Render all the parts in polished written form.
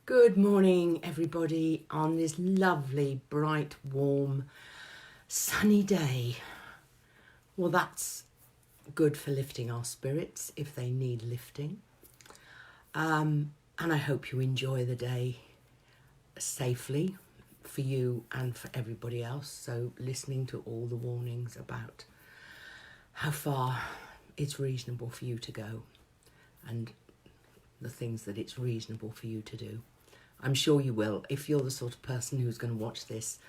Good morning, everybody, on this lovely, bright, warm, sunny day. Well, that's good for lifting our spirits if they need lifting. And I hope you enjoy the day safely for you and for everybody else. So listening to all the warnings about how far it's reasonable for you to go and the things that it's reasonable for you to do. I'm sure you will. If you're the sort of person who's going to watch this,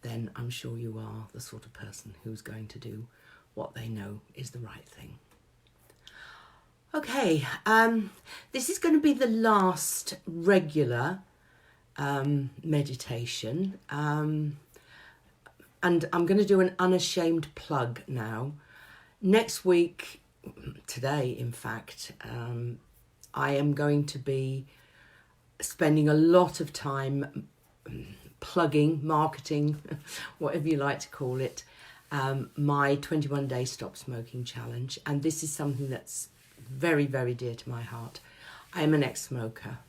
then I'm sure you are the sort of person who's going to do what they know is the right thing. Okay, this is going to be the last regular meditation. And I'm going to do an unashamed plug now. Next week, today in fact, I am going to be spending a lot of time plugging, marketing, whatever you like to call it, my 21-day Stop Smoking Challenge. And this is something that's very, very dear to my heart. I am an ex-smoker.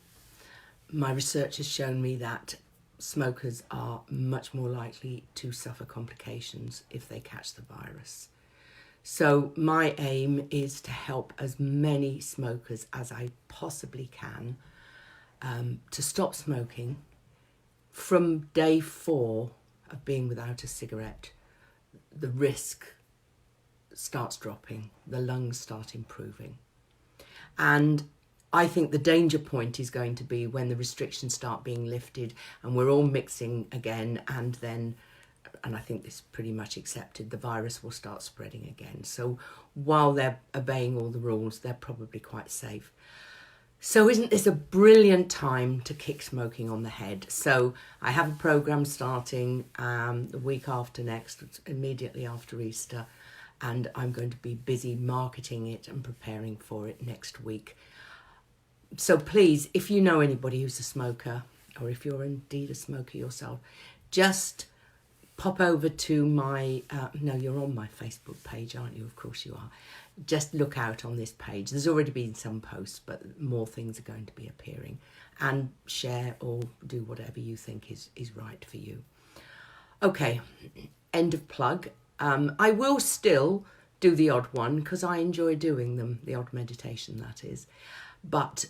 My research has shown me that smokers are much more likely to suffer complications if they catch the virus. So my aim is to help as many smokers as I possibly can to stop smoking. From day 4 of being without a cigarette, the risk starts dropping, the lungs start improving. And I think the danger point is going to be when the restrictions start being lifted and we're all mixing again, and then, and I think this is pretty much accepted, the virus will start spreading again. So while they're obeying all the rules, they're probably quite safe. So isn't this a brilliant time to kick smoking on the head? So I have a programme starting the week after next, immediately after Easter, and I'm going to be busy marketing it and preparing for it next week. So please, if you know anybody who's a smoker, or if you're indeed a smoker yourself, just pop over to my, no, you're on my Facebook page, aren't you? Of course you are. Just look out on this page. There's already been some posts, but more things are going to be appearing. And share or do whatever you think is right for you. Okay, end of plug. I will still do the odd one because I enjoy doing them, the odd meditation that is. But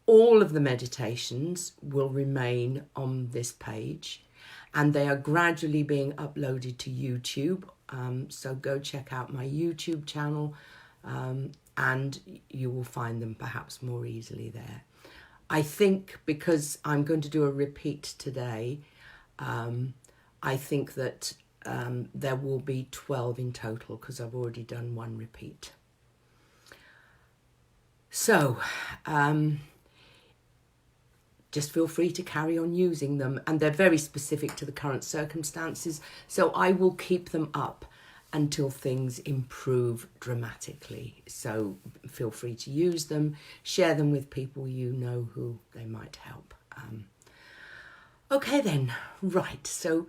all of the meditations will remain on this page, and they are gradually being uploaded to YouTube. So go check out my YouTube channel, and you will find them perhaps more easily there. I think because I'm going to do a repeat today, I think that there will be 12 in total because I've already done one repeat. So just feel free to carry on using them, and they're very specific to the current circumstances, so I will keep them up until things improve dramatically. So feel free to use them, share them with people you know who they might help. Okay then, right, so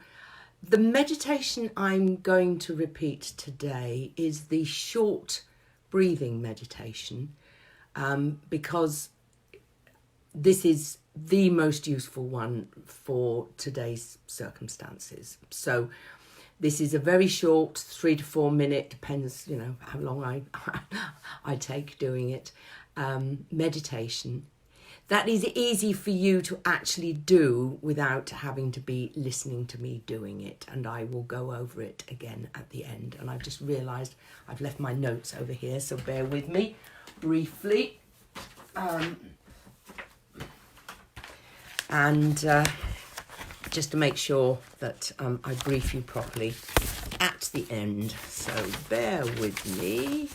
the meditation I'm going to repeat today is the short breathing meditation, because this is the most useful one for today's circumstances. So this is a very short 3 to 4 minute, depends, you know, how long I take doing it, meditation that is easy for you to actually do without having to be listening to me doing it. And I will go over it again at the end. And I've just realised I've left my notes over here, so bear with me briefly. Just to make sure that I brief you properly at the end. So bear with me.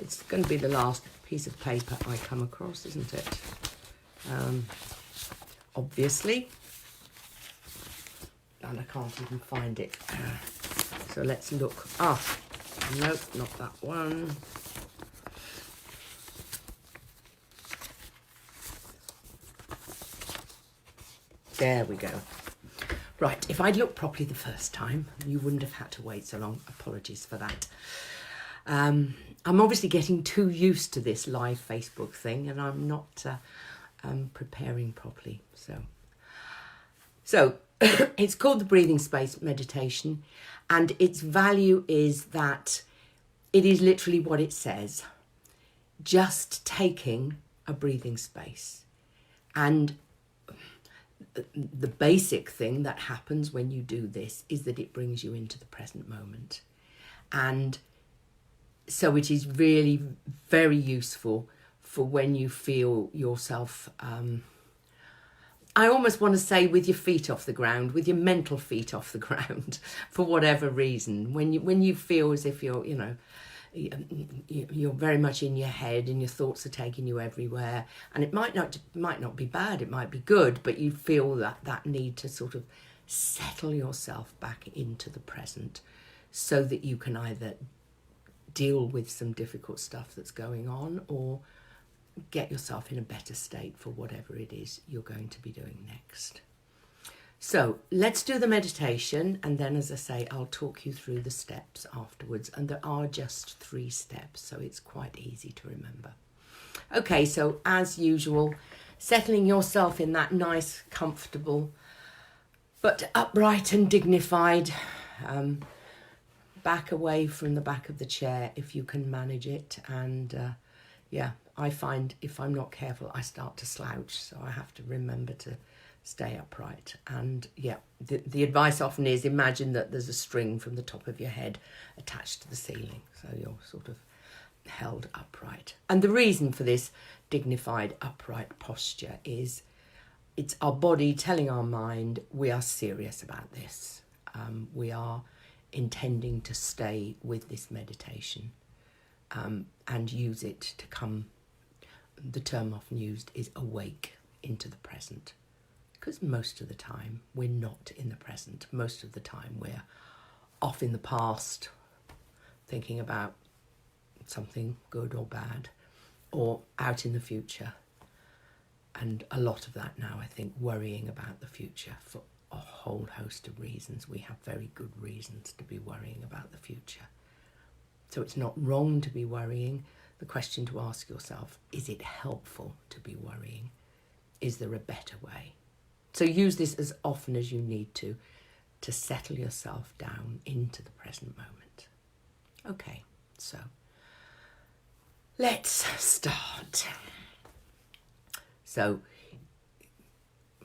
It's going to be the last piece of paper I come across, isn't it? Obviously. And I can't even find it. So let's look. Ah, nope, not that one. There we go. Right, if I'd looked properly the first time, you wouldn't have had to wait so long. Apologies for that. I'm obviously getting too used to this live Facebook thing, and I'm not preparing properly. So it's called the Breathing Space Meditation, and its value is that it is literally what it says, just taking a breathing space. And the basic thing that happens when you do this is that it brings you into the present moment. And so it is really very useful for when you feel yourself, I almost want to say with your feet off the ground, with your mental feet off the ground, for whatever reason. When you feel as if you're, you're very much in your head and your thoughts are taking you everywhere, and it might not be bad, it might be good, but you feel that need to sort of settle yourself back into the present so that you can either deal with some difficult stuff that's going on or get yourself in a better state for whatever it is you're going to be doing next. So let's do the meditation, and then, as I say, I'll talk you through the steps afterwards, and there are just 3 steps, so it's quite easy to remember. Okay, so as usual, settling yourself in that nice, comfortable, but upright and dignified back away from the back of the chair if you can manage it. And I find if I'm not careful, I start to slouch, so I have to remember to stay upright. And the advice often is imagine that there's a string from the top of your head attached to the ceiling, so you're sort of held upright. And the reason for this dignified upright posture is it's our body telling our mind we are serious about this. We are intending to stay with this meditation and use it to come. The term often used is awake into the present, because most of the time we're not in the present. Most of the time we're off in the past, thinking about something good or bad, or out in the future. And a lot of that now, I think, worrying about the future for a whole host of reasons. We have very good reasons to be worrying about the future. So it's not wrong to be worrying. The question to ask yourself, is it helpful to be worrying? Is there a better way? So use this as often as you need to settle yourself down into the present moment. Okay, so let's start. So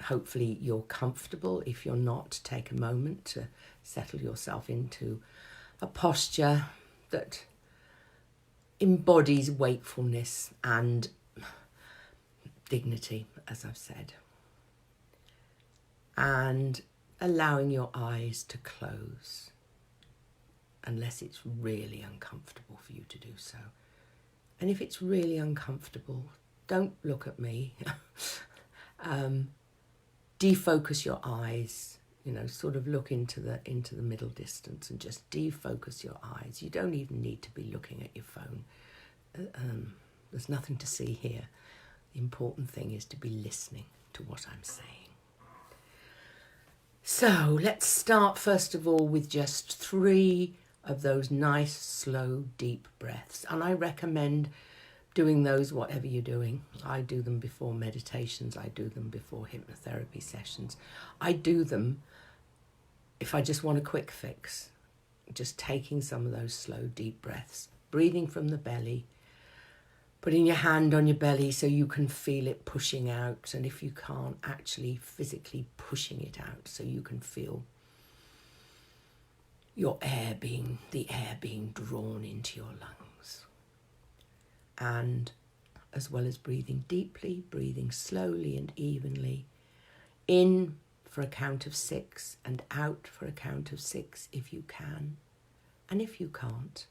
hopefully you're comfortable. If you're not, take a moment to settle yourself into a posture that embodies wakefulness and dignity, as I've said. And allowing your eyes to close, unless it's really uncomfortable for you to do so. And if it's really uncomfortable, don't look at me. Defocus your eyes, sort of look into the middle distance and just defocus your eyes. You don't even need to be looking at your phone. There's nothing to see here. The important thing is to be listening to what I'm saying. So let's start first of all with just 3 of those nice, slow, deep breaths. And I recommend doing those whatever you're doing. I do them before meditations. I do them before hypnotherapy sessions. I do them if I just want a quick fix. Just taking some of those slow, deep breaths. Breathing from the belly. Putting your hand on your belly so you can feel it pushing out. And if you can't, actually physically pushing it out so you can feel the air being drawn into your lungs. And as well as breathing deeply, breathing slowly and evenly. In for a count of 6 and out for a count of 6 if you can. And if you can't,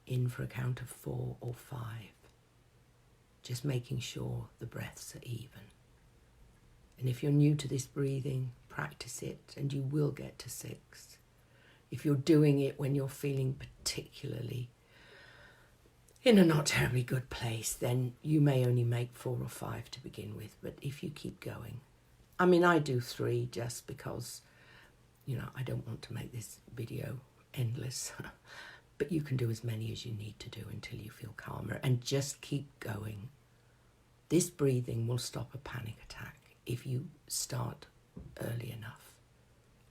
in for a count of 4 or 5. Just making sure the breaths are even. And if you're new to this breathing, practice it and you will get to 6. If you're doing it when you're feeling particularly in a not terribly good place, then you may only make 4 or 5 to begin with. But if you keep going, I do 3 just because, I don't want to make this video endless. But you can do as many as you need to do until you feel calmer, and just keep going. This breathing will stop a panic attack if you start early enough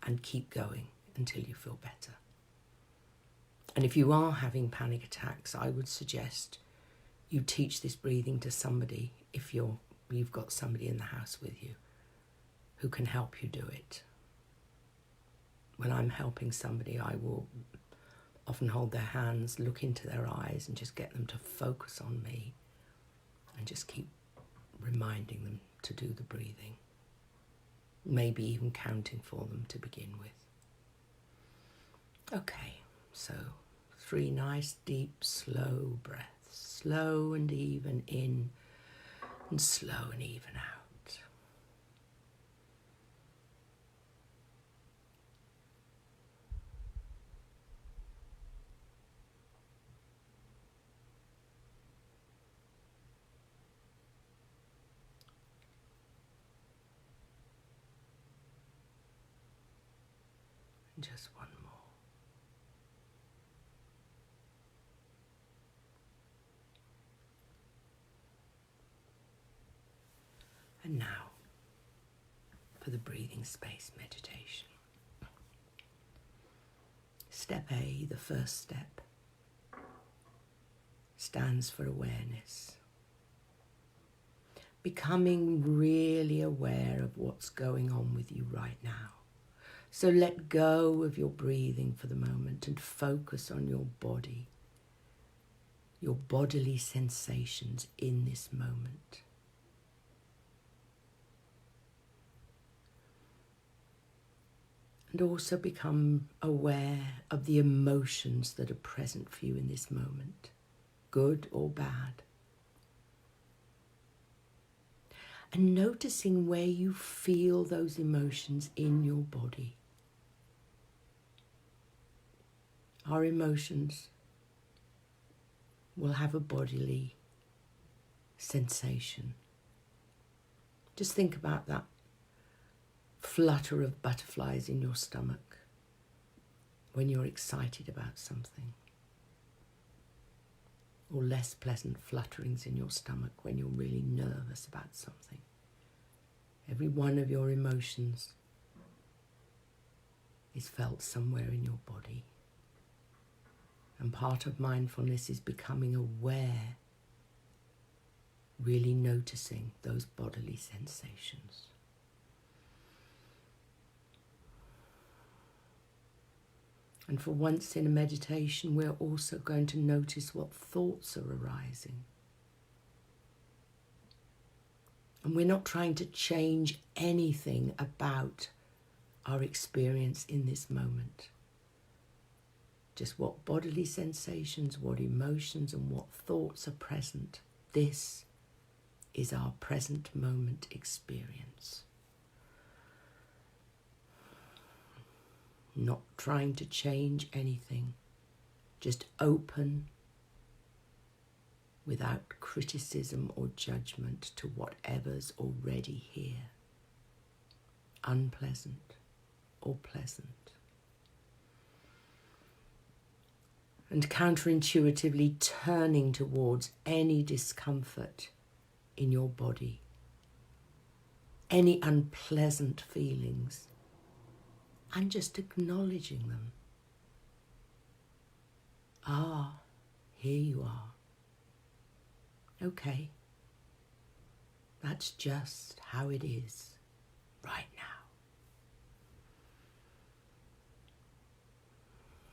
and keep going until you feel better. And if you are having panic attacks, I would suggest you teach this breathing to somebody if you've got somebody in the house with you who can help you do it. When I'm helping somebody, I will often hold their hands, look into their eyes, and just get them to focus on me and just keep reminding them to do the breathing. Maybe even counting for them to begin with. Okay, so 3 nice, deep, slow breaths. Slow and even in, and slow and even out. And just one more. And now, for the breathing space meditation. Step A, the first step, stands for awareness. Becoming really aware of what's going on with you right now. So let go of your breathing for the moment and focus on your body, your bodily sensations in this moment. And also become aware of the emotions that are present for you in this moment, good or bad. And noticing where you feel those emotions in your body. Our emotions will have a bodily sensation. Just think about that flutter of butterflies in your stomach when you're excited about something, or less pleasant flutterings in your stomach when you're really nervous about something. Every one of your emotions is felt somewhere in your body. And part of mindfulness is becoming aware, really noticing those bodily sensations. And for once in a meditation, we're also going to notice what thoughts are arising. And we're not trying to change anything about our experience in this moment. Just what bodily sensations, what emotions, and what thoughts are present. This is our present moment experience. Not trying to change anything, just open without criticism or judgment to whatever's already here, unpleasant or pleasant. And counterintuitively turning towards any discomfort in your body, any unpleasant feelings, and just acknowledging them. Ah, here you are. Okay, that's just how it is right now.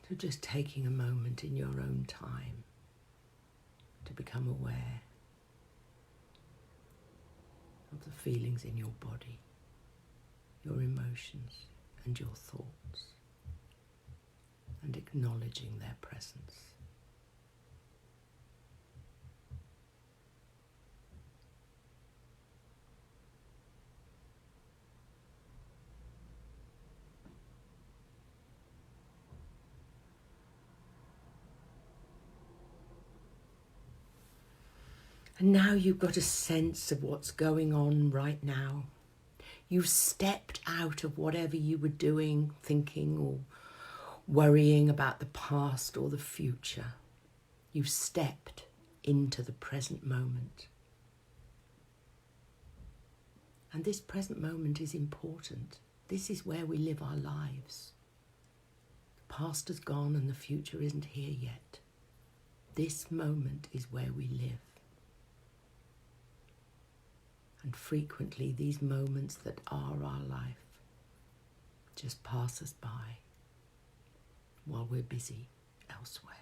So just taking a moment in your own time to become aware of the feelings in your body, your emotions, and your thoughts, and acknowledging their presence. And now you've got a sense of what's going on right now. You've stepped out of whatever you were doing, thinking, or worrying about the past or the future. You've stepped into the present moment. And this present moment is important. This is where we live our lives. The past has gone and the future isn't here yet. This moment is where we live. And frequently these moments that are our life just pass us by while we're busy elsewhere.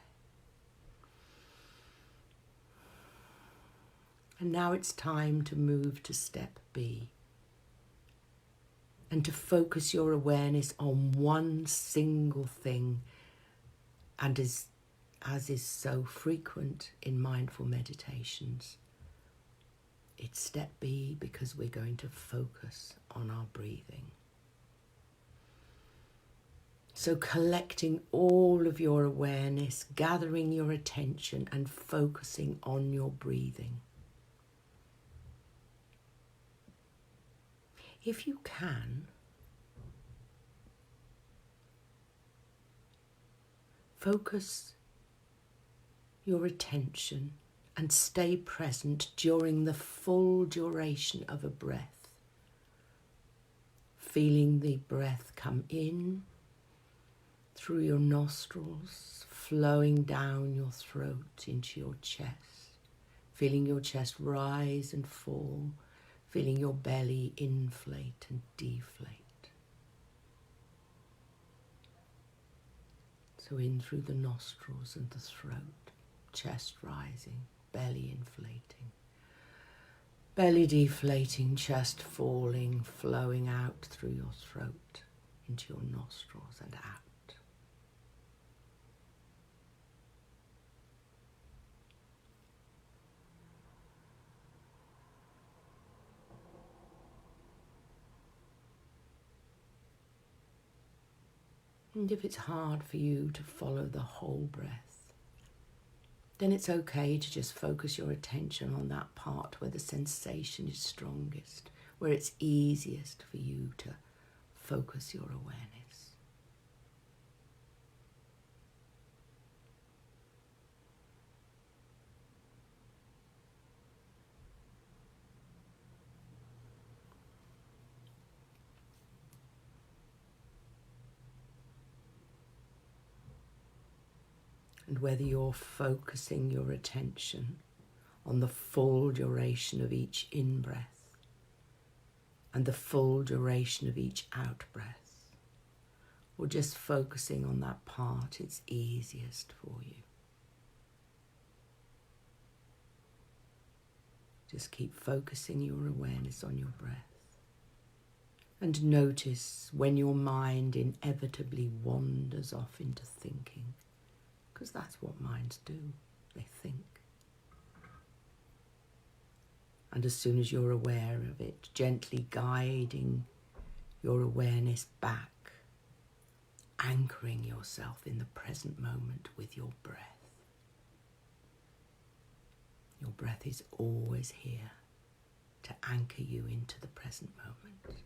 And now it's time to move to step B and to focus your awareness on one single thing, and as is so frequent in mindful meditations, it's step B because we're going to focus on our breathing. So collecting all of your awareness, gathering your attention and focusing on your breathing. If you can, focus your attention and stay present during the full duration of a breath. Feeling the breath come in through your nostrils, flowing down your throat into your chest. Feeling your chest rise and fall. Feeling your belly inflate and deflate. So in through the nostrils and the throat, chest rising, belly inflating, belly deflating, chest falling, flowing out through your throat into your nostrils and out. And if it's hard for you to follow the whole breath, then it's okay to just focus your attention on that part where the sensation is strongest, where it's easiest for you to focus your awareness. And whether you're focusing your attention on the full duration of each in-breath and the full duration of each out-breath, or just focusing on that part it's easiest for you. Just keep focusing your awareness on your breath. And notice when your mind inevitably wanders off into thinking, because that's what minds do, they think. And as soon as you're aware of it, gently guiding your awareness back, anchoring yourself in the present moment with your breath. Your breath is always here to anchor you into the present moment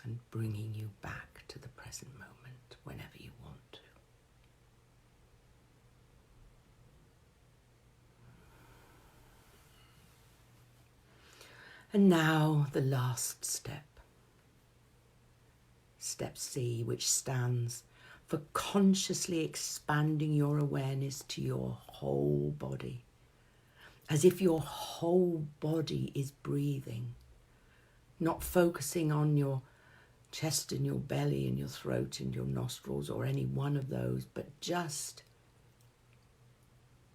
and bringing you back to the present moment whenever you want to. And now the last step, step C, which stands for consciously expanding your awareness to your whole body, as if your whole body is breathing, not focusing on your chest and your belly and your throat and your nostrils or any one of those, but just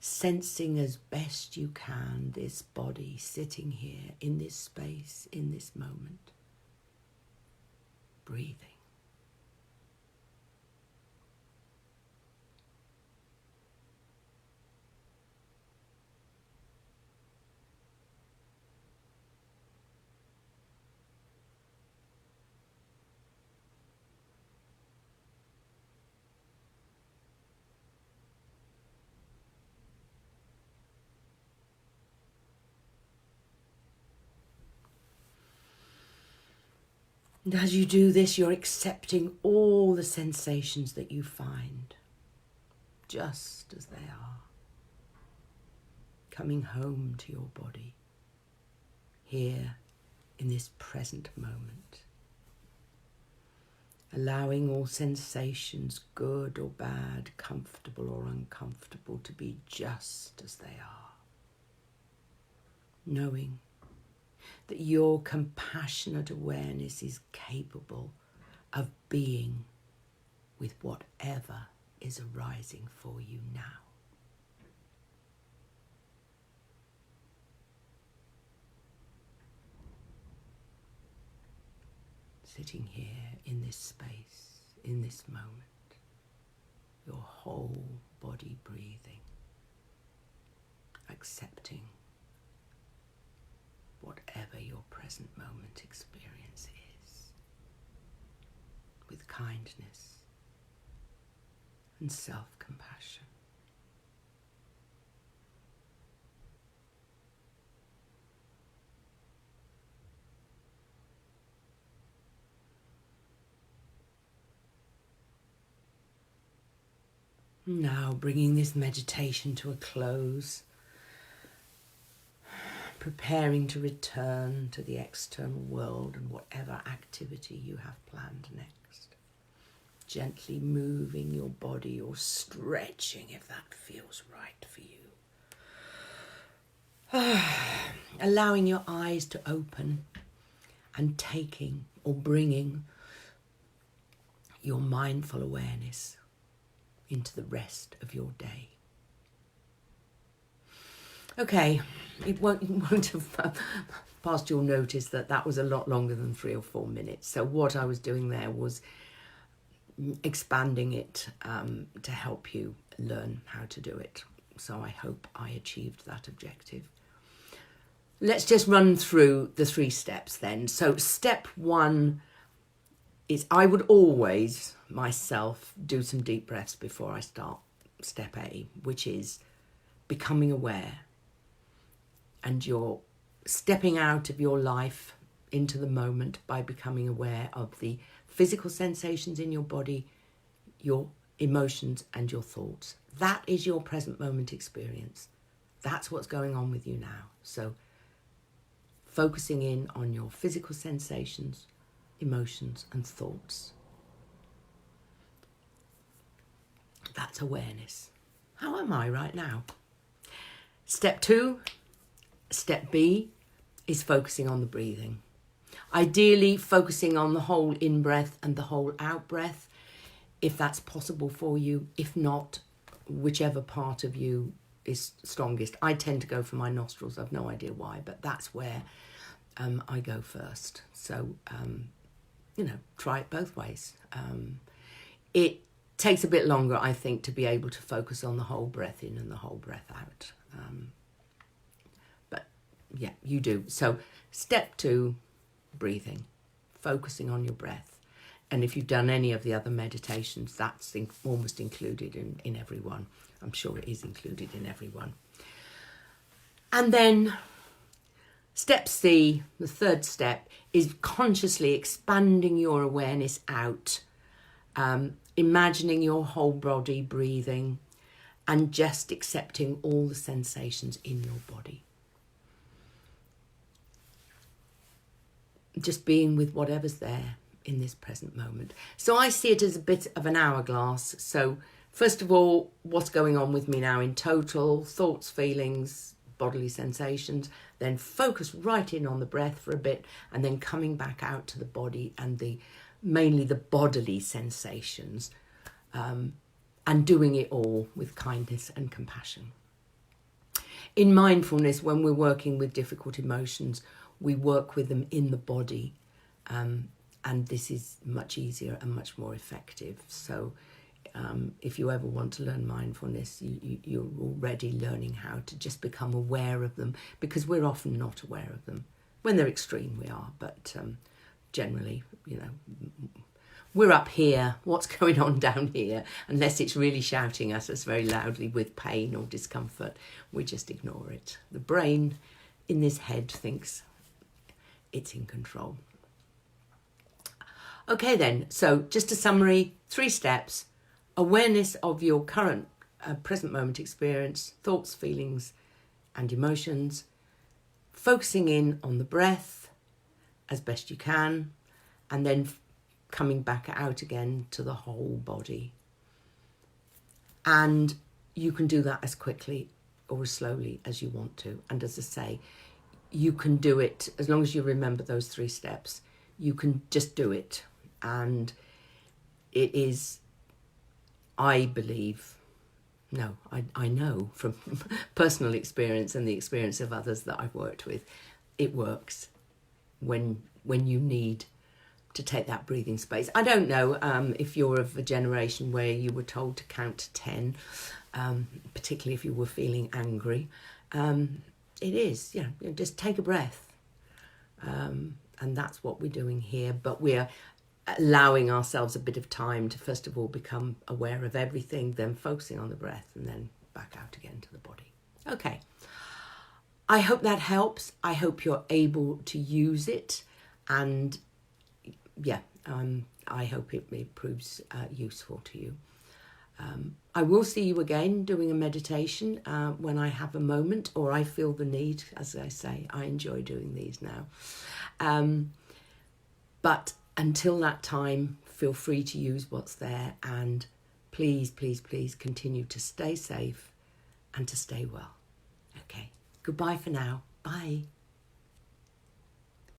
sensing as best you can this body sitting here in this space, in this moment, breathing. And as you do this, you're accepting all the sensations that you find, just as they are. Coming home to your body, here in this present moment. Allowing all sensations, good or bad, comfortable or uncomfortable, to be just as they are. Knowing that your compassionate awareness is capable of being with whatever is arising for you now. Sitting here in this space, in this moment, your whole body breathing, accepting whatever your present moment experience is, with kindness and self-compassion. Now bringing this meditation to a close, preparing to return to the external world and whatever activity you have planned next. Gently moving your body or stretching if that feels right for you. Allowing your eyes to open and taking or bringing your mindful awareness into the rest of your day. Okay, it won't have passed your notice that was a lot longer than 3 or 4 minutes. So what I was doing there was expanding it to help you learn how to do it. So I hope I achieved that objective. Let's just run through the 3 steps then. So step 1 is I would always myself do some deep breaths before I start step A, which is becoming aware. And you're stepping out of your life into the moment by becoming aware of the physical sensations in your body, your emotions and your thoughts. That is your present moment experience. That's what's going on with you now. So focusing in on your physical sensations, emotions and thoughts. That's awareness. How am I right now? Step 2, step B, is focusing on the breathing. Ideally focusing on the whole in-breath and the whole out-breath, if that's possible for you. If not, whichever part of you is strongest. I tend to go for my nostrils. I've no idea why, but that's where I go first. So, try it both ways. It takes a bit longer, I think, to be able to focus on the whole breath in and the whole breath out. But yeah, you do. So step 2, breathing, focusing on your breath. And if you've done any of the other meditations, that's almost included in every one. I'm sure it is included in every one. And then step C, the 3rd step, is consciously expanding your awareness out, imagining your whole body breathing and just accepting all the sensations in your body. Just being with whatever's there in this present moment. So I see it as a bit of an hourglass. So first of all, what's going on with me now in total, thoughts, feelings, bodily sensations, then focus right in on the breath for a bit and then coming back out to the body and mainly the bodily sensations, and doing it all with kindness and compassion. In mindfulness, when we're working with difficult emotions, we work with them in the body, and this is much easier and much more effective. So if you ever want to learn mindfulness, you're already learning how to just become aware of them, because we're often not aware of them. When they're extreme, we are, but generally, we're up here. What's going on down here? Unless it's really shouting at us very loudly with pain or discomfort, we just ignore it. The brain in this head thinks it's in control. Okay then, so just a summary, 3 steps: awareness of your current present moment experience, thoughts, feelings and emotions, focusing in on the breath as best you can, and then coming back out again to the whole body. And you can do that as quickly or as slowly as you want to. And as I say, you can do it as long as you remember those 3 steps. You can just do it. And it is, I believe, no, I know from personal experience and the experience of others that I've worked with, it works when you need to take that breathing space. I don't know if you're of a generation where you were told to count to 10, particularly if you were feeling angry. It is, just take a breath. And that's what we're doing here. But we're allowing ourselves a bit of time to, first of all, become aware of everything, then focusing on the breath, and then back out again to the body. Okay. I hope that helps. I hope you're able to use it. And I hope it proves useful to you. I will see you again doing a meditation when I have a moment or I feel the need. As I say, I enjoy doing these now. But until that time, feel free to use what's there, and please, please, please continue to stay safe and to stay well. Okay, goodbye for now. Bye.